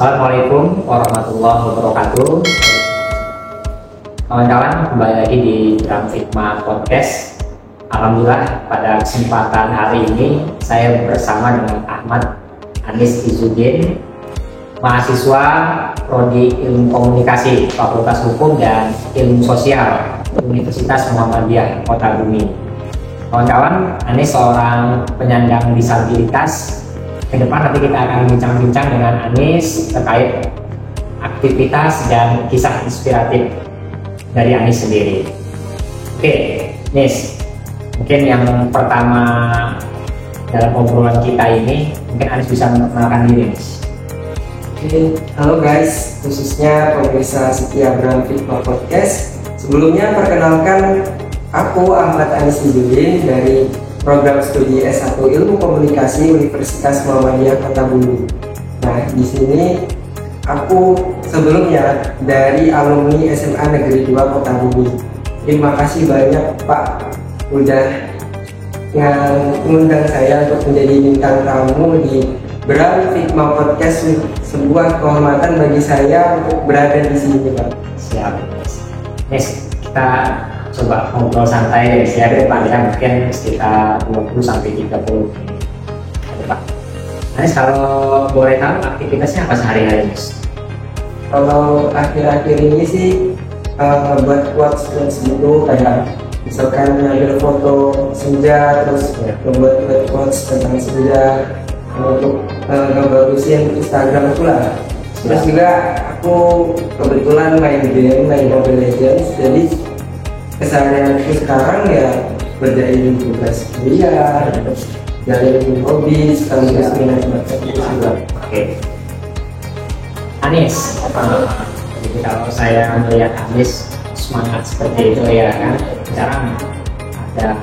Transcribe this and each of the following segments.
Assalamualaikum warahmatullahi wabarakatuh. Kawan-kawan, kembali lagi di Drum Fitma Podcast. Alhamdulillah pada kesempatan hari ini saya bersama dengan Ahmad Anis Izzuddin, mahasiswa Prodi Ilmu Komunikasi Fakultas Hukum dan Ilmu Sosial Universitas Muhammadiyah Kota Bumi. Kawan-kawan, Anis seorang penyandang disabilitas. Ke depan nanti kita akan bincang-bincang dengan Anis terkait aktivitas dan kisah inspiratif dari Anis sendiri. Oke, Nis, mungkin yang pertama dalam obrolan kita ini, mungkin Anis bisa memperkenalkan diri, Nis. Oke, halo guys, khususnya pemirsa setia Drum Fitma Podcast. Sebelumnya perkenalkan, aku Ahmad Anis Izzuddin dari Program Studi S1 Ilmu Komunikasi Universitas Muhammadiyah Kota Bumi. Nah, di sini aku sebelumnya dari alumni SMA Negeri 2 Kota Bumi. Terima kasih banyak Pak udah mengundang saya untuk menjadi bintang tamu di Drum Fitma Podcast. Sebuah kehormatan bagi saya untuk berada di sini, Pak. Siap, Nis. Kita coba ngobrol santai dari saya ke depan ya, mungkin sekitar 20-30 menit ke depan. Anis, kalau boleh tahu aktivitasnya apa sehari-hari, Nis? Kalau akhir-akhir ini sih buat quotes gitu, kayak misalkan ngambil foto senja, terus membuat quotes tentang senja untuk ngebagusin Instagram itu lah. Terus juga aku kebetulan main Mobile Legends, jadi keseharianku sekarang ya berjalan tugas kuliah, jalin hobi, sekaligus minat baca juga. Oke. Anis, jadi kalau saya melihat Anis semangat seperti itu ya kan, jarang ada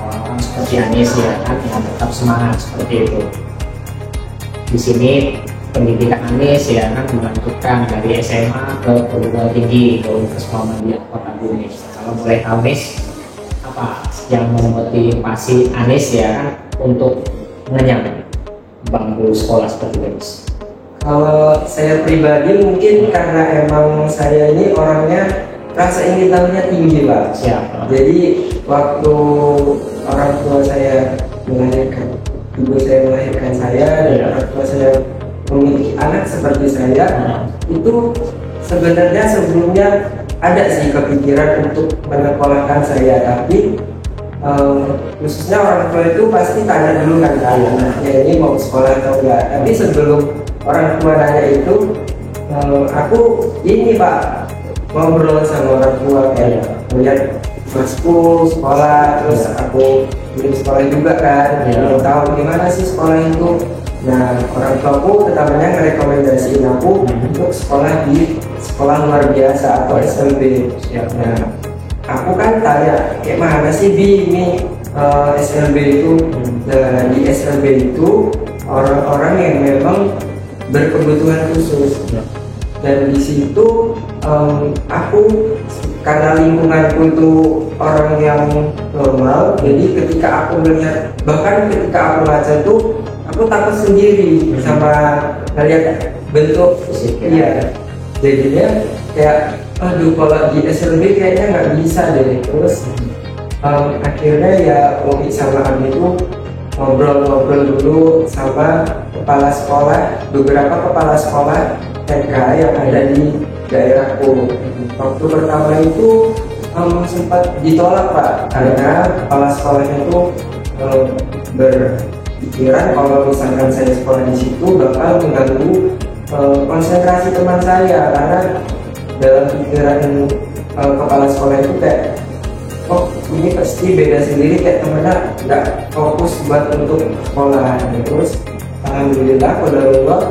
orang seperti Anis ya kan yang tetap semangat seperti itu. Di sini pendidikan Anis ya kan melanjutkan dari SMA ke perguruan tinggi ke Universitas Muhammadiyah Kota Bumi. Kalau boleh tahu, Anis, apa yang memotivasi Anis ya kan untuk mengenyam bangku sekolah seperti itu? Kalau saya pribadi mungkin karena emang saya ini orangnya rasa ingin tahunya tinggi, Pak. Siap. Jadi waktu orang tua saya melahirkan, ibu saya melahirkan saya, dan orang tua saya memiliki anak seperti saya, itu sebenarnya sebelumnya ada sih kepikiran untuk menekolahkan saya, tapi khususnya orang tua itu pasti tanya dulu kan, anaknya ini mau sekolah atau enggak. Tapi sebelum orang tua nanya itu, aku ini Pak ngobrol sama orang tua, kayak melihat masku sekolah, terus aku belum sekolah juga kan, belum tahu gimana sih sekolah itu. Nah, orang tuaku tetapnya merekomendasiin aku untuk sekolah di sekolah luar biasa atau SLB. Nah, aku kan tanya, kayak mana sih Bi ini SLB itu? Nah, di SLB itu orang-orang yang memang berkebutuhan khusus. Dan di situ aku karena lingkunganku itu orang yang normal, jadi ketika aku melihat, bahkan ketika aku baca itu aku takut sendiri sama ngeliat bentuk fisik. Iya, jadinya kayak aduh kalau di SLB kayaknya nggak bisa deh. Terus akhirnya ya Umi sama Abi itu ngobrol-ngobrol dulu sama kepala sekolah, beberapa kepala sekolah TK yang ada di daerahku. Waktu pertama itu sempat ditolak Pak, karena kepala sekolahnya itu berpikiran kalau misalkan saya sekolah di situ bakal mengganggu konsentrasi teman saya, karena dalam pikiran kepala sekolah itu kayak, oh ini pasti beda sendiri, kayak temennya nggak fokus buat untuk sekolah. Terus alhamdulillah qadarullah,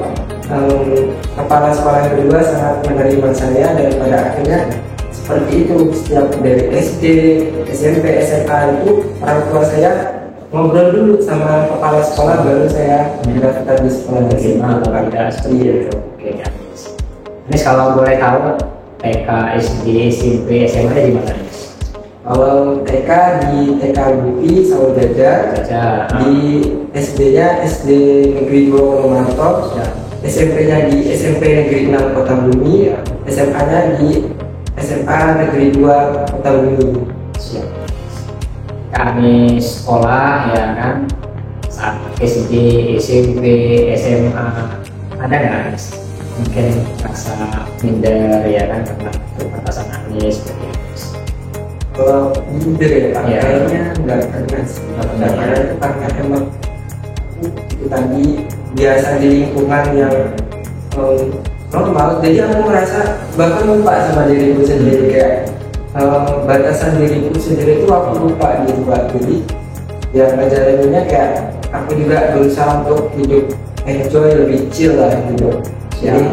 kepala sekolah yang kedua sangat menerima saya, dan pada akhirnya seperti itu. Setiap dari SD, SMP, SMA itu orang tua saya ngobrol dulu sama kepala sekolah, baru saya mendaftar di sekolah SMA. Oke, Anis, kalau boleh tahu TK, SD, SMP, SMA di mana, Anis? Kalau TK di TK Gupi Saudara, di SD-nya SD Negeri 2 Monomarto, SMP-nya di SMP Negeri 6 Kota Bumi, SMA-nya di SMA Negeri 2 Kota Bumi. Siap. Kami sekolah ya kan, saat SD, SMP, SMA, ada nggak mungkin rasa minder ya kan karena keterbatasan Anis seperti itu? Kalau minder ya Pak, Ya. kayaknya nggak pernah sih. Nggak pernah itu karena emang itu tadi biasa di lingkungan yang normal, jadi aku merasa bahkan lupa sama diriku sendiri, kayak batasan diriku sendiri itu aku lupa gitu Pak. Jadi ya ngejalaninnya kayak aku juga berusaha untuk hidup enjoy, lebih chill lah gitu. Jadi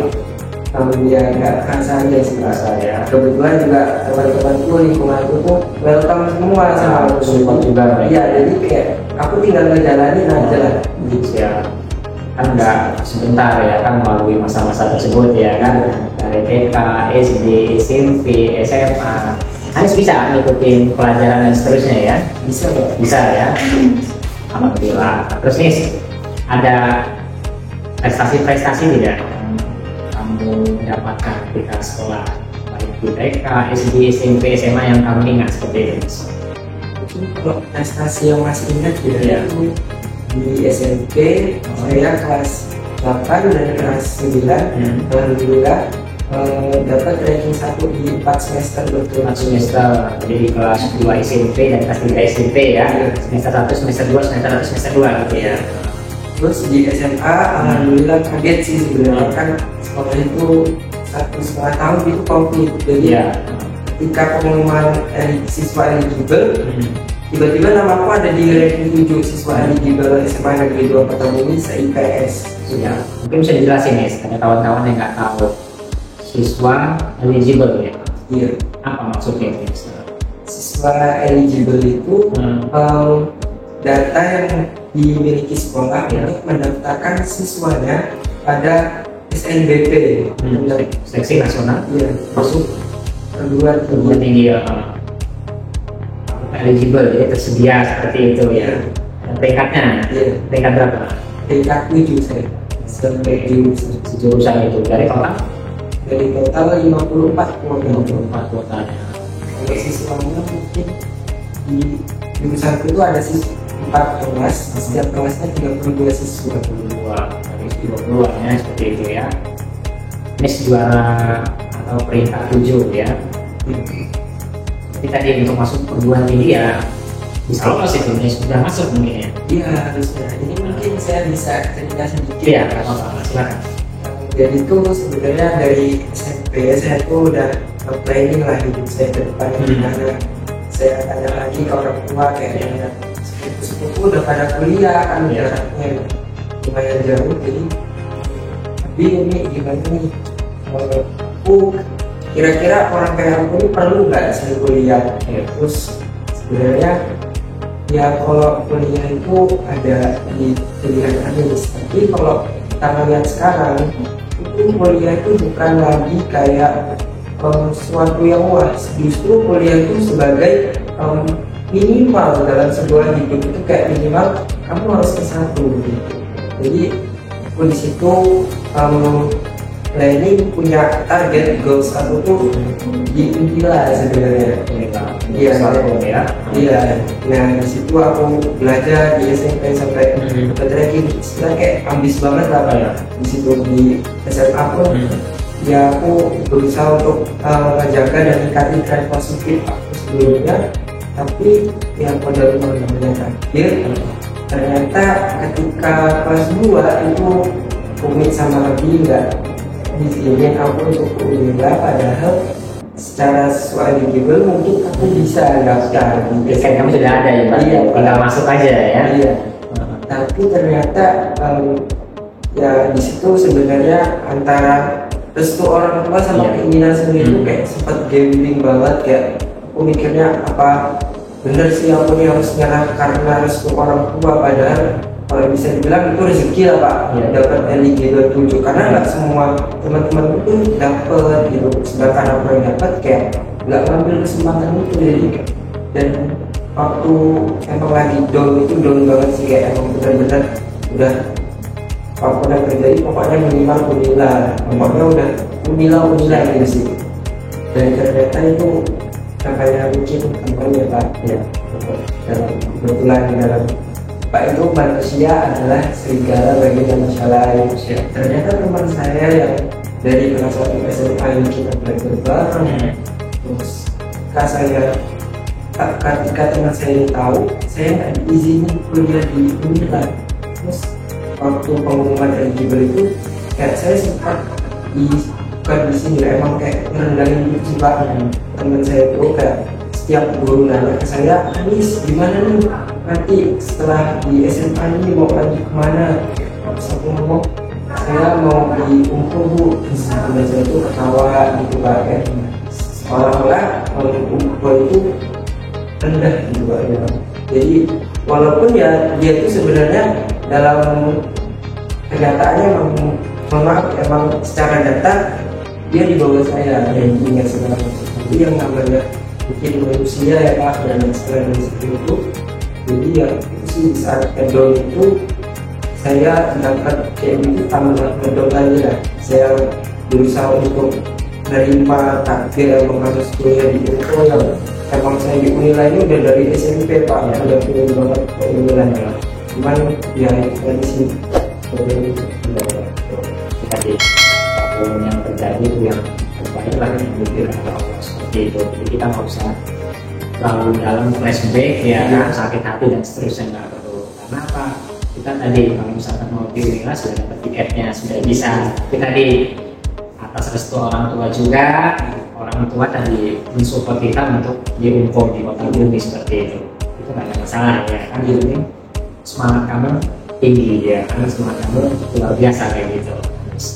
ya nggak kerasa aja sih Rasa ya. kebetulan juga teman-temanku, lingkunganku tuh welcome semua sama aku. Support juga. Iya, jadi kayak aku tinggal ngejalanin aja lah gitu. Ya kan nggak sebentar ya kan melalui masa-masa tersebut ya kan, dari TK, SD, SMP, SMA. Anis bisa ngikutin pelajaran dan seterusnya ya? Bisa Pak? Bisa ya. Alhamdulillah. Terus nih ada prestasi-prestasi tidak yang kamu dapatkan ketika sekolah, baik di TK, SD, SMP, SMA yang kamu ingat seperti ini? Kalau prestasi yang masih ingat gitu Iya. ya, di SMP saya kelas 8 dan kelas 9 alhamdulillah dapat ranking 1 di 4 semester berturut-turut. Semester jadi di kelas 2 SMP dan kelas 3 SMP ya, semester 1, semester 2, semester 1, semester 2 gitu ya. Terus di SMA alhamdulillah kaget sih sebenarnya, kan sekolah itu 1,5 tahun itu komplit, jadi Iya. ketika pengumuman siswa eligible tiba-tiba nama aku ada di ranking 7 siswa eligible SMA Negeri 2 Kota Bumi se-IPS. Ya, mungkin bisa dijelasin nih, ada kawan-kawan yang nggak tahu siswa eligible ya. Iya. Apa maksudnya ini? Siswa eligible itu data yang dimiliki sekolah untuk mendaftarkan siswanya pada SNBP, Seleksi nasional iya, masuk perguruan perguruan tinggi. tinggi eligible, jadi tersedia seperti itu ya. Dan tingkatnya, Iya. tingkat berapa? Tingkat 7 saya sampai jurusan. Jurusan itu dari total Dari total 54 kuota. 24 kuotanya. Kalau siswanya mungkin di jurusanku itu ada 4 kelas, setiap kelasnya 32 siswa. 22 dari 20 ya, seperti itu ya. Ini juara atau peringkat 7 ya. Jadi tadi untuk masuk perguruan tinggi ya bisa lolos itu, ini sudah masuk mungkin ya. Iya harusnya. Ini mungkin saya bisa cerita sedikit. Iya, nggak apa-apa, silakan. Jadi itu sebenarnya dari SMP saya tuh udah planning lah hidup saya ke depan gimana. Saya tanya lagi ke orang tua kayak sepupu udah pada kuliah kan, jaraknya lumayan jauh, jadi tapi ini gimana nih, aku kira-kira orang kayak aku ini perlu nggak saya kuliah? Terus sebenarnya ya kalau kuliah itu ada di pilihan Anis, tapi kalau kita lihat sekarang itu kuliah itu bukan lagi kayak sesuatu yang wah, justru kuliah itu sebagai minimal dalam sebuah hidup itu kayak minimal kamu harus S1 gitu. Jadi aku di situ planning punya target goals aku tuh di Unpila sebenarnya. Iya, ya. Iya. Nah di situ aku belajar di SMP sampai dapat ranking. Sebenarnya kayak ambis banget lah Pak ya. Di situ di SMA pun ya aku berusaha untuk menjaga dan meningkatkan tren positif aku sebelumnya. Tapi yang pada namanya takdir, ternyata ketika kelas 2 itu komit sama lebih nggak diizinin aku untuk kuliah, padahal secara siswa eligible mungkin aku bisa daftar. Kayak kamu sudah ada ya, Pak? Iya, tinggal masuk aja ya. Iya. Tapi ternyata ya di situ sebenarnya antara restu orang tua sama keinginan sendiri itu kayak sempat gambling banget, kayak aku mikirnya apa bener sih aku nih harus nyerah karena restu orang tua, padahal kalau bisa dibilang itu rezeki lah Pak, dapat eligible 7 karena nggak semua teman-teman itu dapat gitu, sedangkan aku yang dapat kayak nggak ngambil kesempatan itu. Jadi dan waktu emang lagi down itu down banget sih, kayak emang bener-bener udah apapun yang terjadi pokoknya minimal unilah, pokoknya udah unilah gitu sih. Dan ternyata itu kakaknya mungkin temannya Pak ya, dalam kebetulan dalam Pak itu manusia adalah serigala bagi manusia lain ya. Ternyata teman saya yang dari kelas 1 SMA ini kita belajar bareng, terus ketika teman saya ini tahu saya nggak diizinin kuliah di Unila, terus waktu pengumuman eligible itu kayak saya sempat bukan di sini emang kayak ngerendangin gitu Pak. Teman saya itu kayak setiap guru nanya ke saya, Anis gimana nih nanti setelah di SMA ini mau lanjut kemana? Terus aku ngomong saya mau di Unpul Bu. Teman saya itu ketawa gitu Pak, kayak seolah-olah Unpul itu rendah gitu Pak ya. Jadi walaupun ya dia itu sebenarnya dalam kenyataannya emang secara data dia di bawah saya yang punya segala macam. Jadi yang namanya mungkin manusia ya Pak dan segala seperti itu. Jadi ya sih saat kedon itu saya dapat kayak gitu tambah kedon aja. Saya berusaha untuk menerima takdir yang harus kuliah di Unpul yang emang saya di Unila ini udah dari SMP Pak, udah pengen banget ke Unila ya. Cuman ya itu tadi sih tadi apapun yang terjadi itu yang terbaik lah yang diberikan oleh Allah seperti itu. Jadi kita nggak usah terlalu dalam flashback ya, sakit hati dan seterusnya, nggak perlu. Karena apa? Kita tadi kalau misalkan mau di Unila sudah dapat tiketnya, sudah bisa. Tapi tadi atas restu orang tua juga, orang tua tadi mensupport kita untuk di Unpul di Kota Bumi seperti itu nggak ada masalah ya kan. Jadi semangat kamu tinggi ya, karena semangat kamu luar biasa kayak gitu. Terus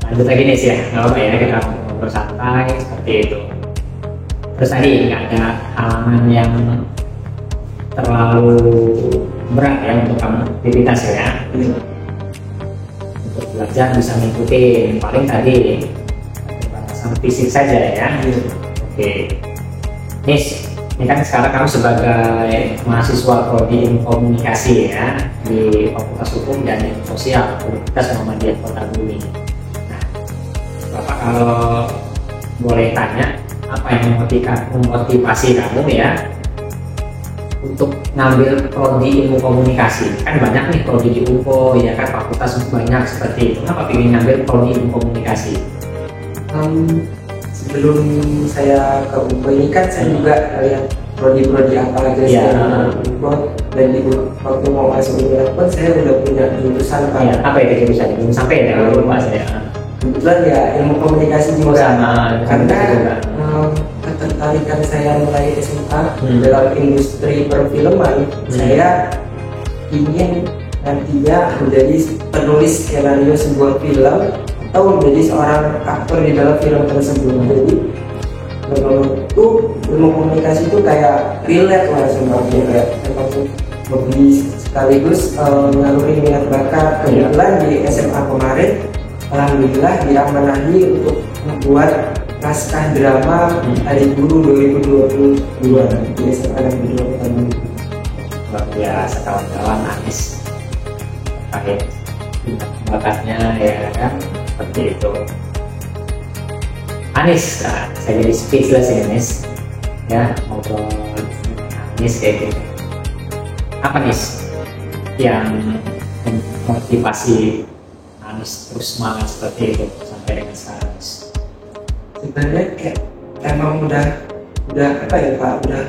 lanjut lagi nih sih ya, nggak apa ya, kita ngobrol santai seperti itu. Terus tadi nggak ada halangan yang terlalu berat ya untuk kamu aktivitas ya. Untuk belajar bisa ngikutin, paling tadi batasan fisik saja ya. Oke. Nis, ini kan sekarang kamu sebagai mahasiswa prodi ilmu komunikasi ya di Fakultas Hukum dan Sosial Universitas Muhammadiyah Kota Bumi. Nah, Bapak kalau boleh tanya, apa yang memotivasi kamu ya untuk ngambil prodi ilmu komunikasi? Kan banyak nih prodi di UPO ya kan, fakultas banyak seperti itu. Kenapa ingin ngambil prodi ilmu komunikasi? Sebelum saya ke UPO ini kan saya juga lihat prodi-prodi apa aja sih yang UPO, dan di waktu mau masuk UPO pun saya udah punya jurusan Pak. Ya, apa itu jurusan? Belum sampai ya, lupa saya. Kebetulan ya ilmu komunikasi juga sama, karena ketertarikan saya mulai SMA dalam industri perfilman, saya ingin nantinya menjadi penulis skenario sebuah film atau menjadi seorang aktor di dalam film tersebut. Jadi menurutku ilmu komunikasi itu kayak relate lah sama dia, kayak lebih sekaligus mengalami minat bakat. Kebetulan di SMA kemarin alhamdulillah diamanahi untuk membuat naskah drama Hari Guru 2022 di SMA Negeri 2 Kota Bumi. Luar biasa kawan-kawan, Anis terkait bakatnya ya kan, seperti itu. Anis, nah, saya jadi speechless ya Anis ya, ngobrol Anis kayak gitu. Apa Anis yang memotivasi Anis terus semangat seperti itu sampai dengan sekarang? Sebenarnya kayak emang udah apa ya Pak, udah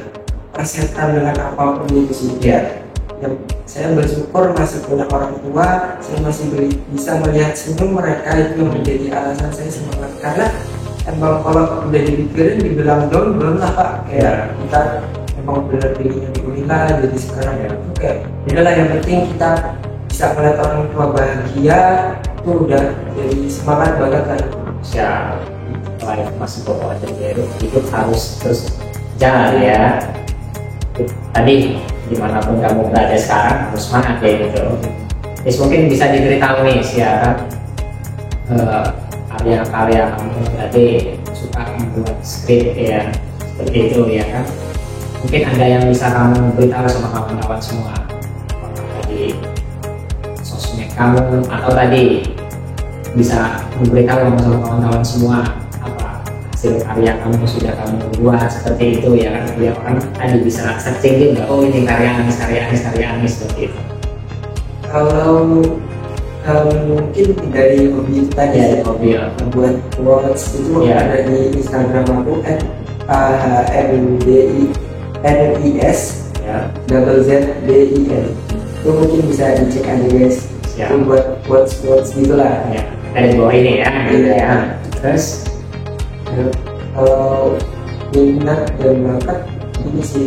persetan dengan apapun itu sih ya. Yang saya bersyukur masih punya orang tua, saya masih bisa melihat senyum mereka, itu yang menjadi alasan saya semangat. Karena emang kalau udah dipikirin dibilang down belum lah Pak, kayak kita emang benar pilihnya di Unila, jadi sekarang ya itu kayak inilah yang penting kita bisa melihat orang tua bahagia, itu udah jadi semangat banget kan. Siap, layak masih bawa jadi hidup harus terus jalan ya. Tadi dimanapun kamu berada sekarang harus semangat ya gitu. Terus mungkin bisa diberitahu nih ya kan, karya-karya kamu tadi suka membuat skrip ya seperti itu ya kan. Mungkin ada yang bisa kamu beritahu sama kawan-kawan semua, apakah tadi sosmed kamu, atau tadi bisa memberitahu sama kawan-kawan semua apa hasil karya kamu sudah kamu buat seperti itu ya kan, biar orang tadi bisa searching juga, oh ini karya Anis seperti itu. Kalau mungkin dari hobi tadi Ya, hobi ya. membuat quotes itu Ya. ada di Instagram aku @ahmdines Ya, ZZDIN, itu mungkin bisa dicek aja guys. Ya. Itu buat quotes gitulah. ya. Dari bawah ini ya, gitu Iya. ya. Terus Kalau minat dan bakat ini sih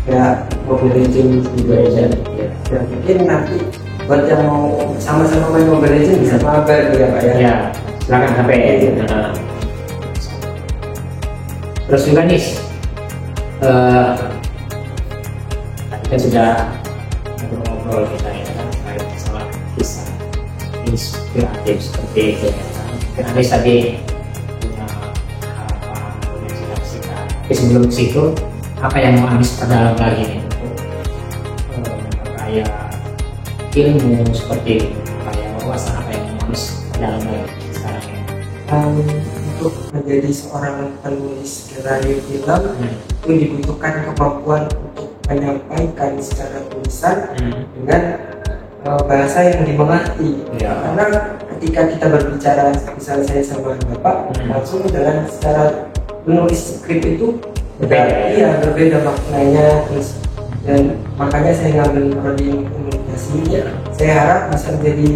kayak Mobile Legends juga ya. Ya mungkin nanti buat yang mau sama-sama main Mobile Legends bisa mabar ya Pak ya. ya silakan sampai. Terus juga nih, tadi kan sudah ngobrol kita ya kan terkait masalah kisah inspiratif seperti itu ya kan. Mungkin Anis tadi punya harapan, punya cita-cita. Tapi sebelum ke situ, apa yang mau Anis perdalam lagi nih untuk kayak ilmu seperti itu, kayak wawasan apa yang mau Anis perdalam lagi sekarang ya? Untuk menjadi seorang penulis skenario film itu dibutuhkan kemampuan untuk menyampaikan secara tulisan dengan bahasa yang dimengerti. Ya. Karena ketika kita berbicara, misalnya saya sama Bapak, langsung dengan secara menulis skrip itu Berbeda. iya berbeda maknanya, terus dan makanya saya ngambil prodi komunikasi. Saya harap bisa menjadi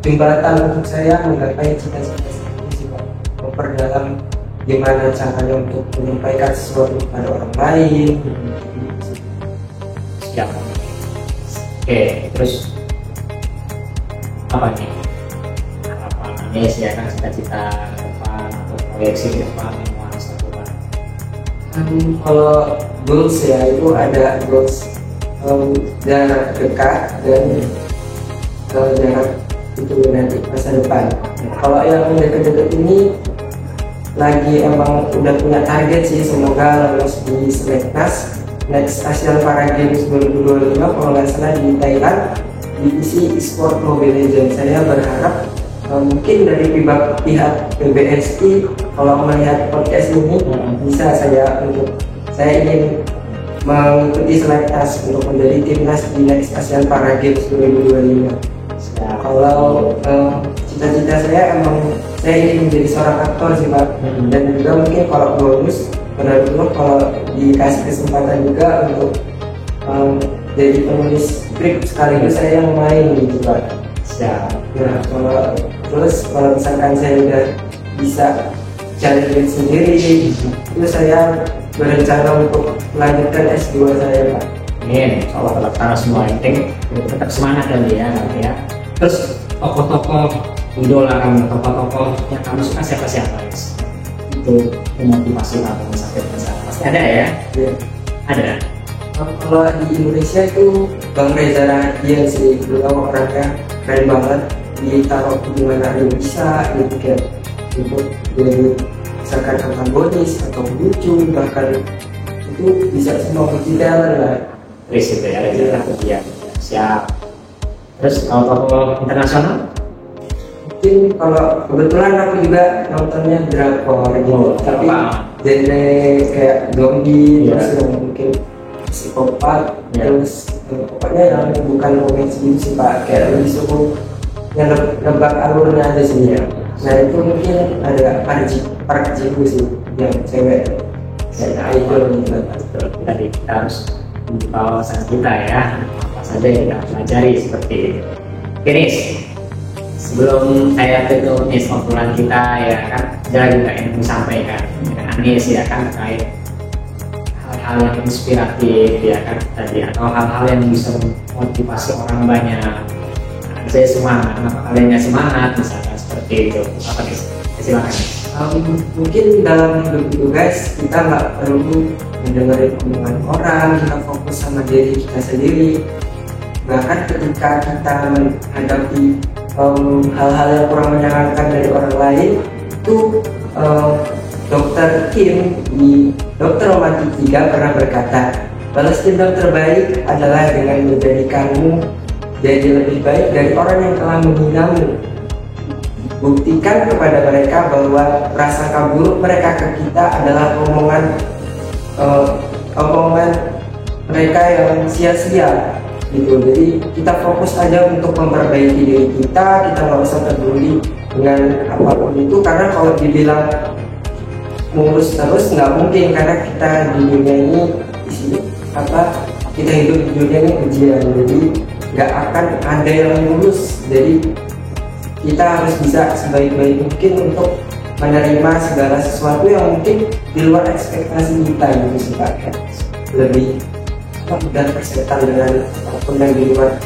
jembatan untuk saya menggapai cita-cita saya, Pak. Memperdalam gimana caranya untuk menyampaikan sesuatu kepada orang lain. Siap. Oke, terus apa nih harapan Anis ya kan, cita-cita depan atau proyeksi ke depan yang mau Anis lakukan? Kalau goals ya itu ada goals jarak dekat dan jarak itu nanti masa depan. Kalau yang dekat-dekat ini lagi emang udah punya target sih, semoga lolos di Seleknas Next Asian Para Games 2025 kalau nggak salah di Thailand, divisi e-sport Mobile Legends. Saya berharap mungkin dari pihak PBSI kalau melihat podcast ini bisa saya ingin mengikuti Seleknas untuk menjadi timnas di Next Asian Para Games 2025. Kalau cita-cita saya emang saya ingin menjadi seorang aktor sih Pak, dan juga mungkin kalau bonus benar-benar kalau dikasih kesempatan juga untuk jadi penulis skrip sekaligus saya yang main gitu Pak. Siap. Nah kalau misalkan saya udah bisa cari duit sendiri, itu saya berencana untuk melanjutkan S2 saya Pak. Amin. Kalau terlaksana semua, yang penting tetap semangat dan ya. Terus tokoh-tokoh idola kamu, tokoh-tokoh yang kamu suka siapa guys? Itu memotivasi kamu sampai ke sana. Pasti ada ya? Ya. Ada. Kalau di Indonesia itu Bang Reza Rahadian sih, beliau orangnya keren banget, ditaruh di mana aja bisa gitu, kayak untuk jadi misalkan antagonis atau lucu, bahkan itu bisa semua multi-talent lah. Terus itu ya, Reza Rahadian. Siap. Terus kalau tokoh internasional? Mungkin kalau kebetulan aku juga nontonnya drakor gitu, tapi genre kayak zombie, terus yang mungkin psikopat, terus pokoknya yang bukan romance gitu sih Pak, kayak lebih suku yang nebak alurnya aja sih ya. Nah itu mungkin ada Park Ji Woo sih, yang cewek kayak idol gitu. Tadi kita harus membuka wawasan kita ya, apa saja yang kita pelajari seperti itu. Oke Nis, sebelum saya tutup nih obrolan kita ya kan, ada juga yang disampaikan dengan Anis ya kan terkait hal-hal yang inspiratif ya kan tadi, atau hal-hal yang bisa memotivasi orang banyak. Saya semangat, kenapa kalian nggak semangat misalkan seperti itu? Apa nih? Silakan. Mungkin dalam hidup itu guys, kita nggak perlu mendengarin omongan orang, kita fokus sama diri kita sendiri. Bahkan ketika kita menghadapi hal-hal yang kurang menyenangkan dari orang lain, itu Dr. Kim di Dokter Romantik 3 pernah berkata, balas dendam terbaik adalah dengan menjadikanmu jadi lebih baik dari orang yang telah menghinamu. Buktikan kepada mereka bahwa prasangka buruk mereka ke kita adalah omongan mereka yang sia-sia gitu. Jadi kita fokus aja untuk memperbaiki diri kita nggak usah peduli dengan apapun itu, karena kalau dibilang mulus terus nggak mungkin, karena kita di dunia ini kita hidup di dunia ini ujian, jadi nggak akan ada yang mulus. Jadi kita harus bisa sebaik-baik mungkin untuk menerima segala sesuatu yang mungkin di luar ekspektasi kita gitu sih Pak. Lebih dan bersetan dengan apapun yang di luar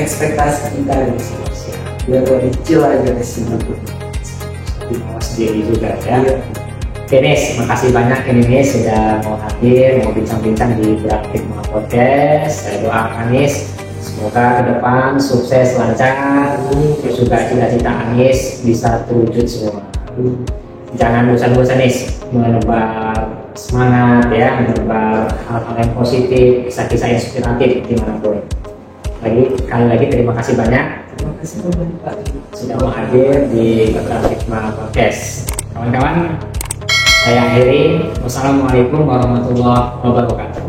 ekspektasi kita gitu sih. Biar lebih chill aja di sini. Mau sendiri juga ya. Oke Nis, makasih banyak ini Nis sudah mau hadir, mau bincang-bincang di Beraktif Podcast. Saya doakan Nis semoga ke depan sukses lancar, terus juga cita-cita Anis bisa terwujud semua. Jangan bosan-bosan Nis menebar semangat ya, menebar hal-hal yang positif, kisah-kisah inspiratif dimanapun. Kali lagi terima kasih banyak. Terima kasih banyak Pak Sudah mau hadir di Beraktif Podcast. Kawan-kawan, saya akhiri. Wassalamualaikum warahmatullahi wabarakatuh.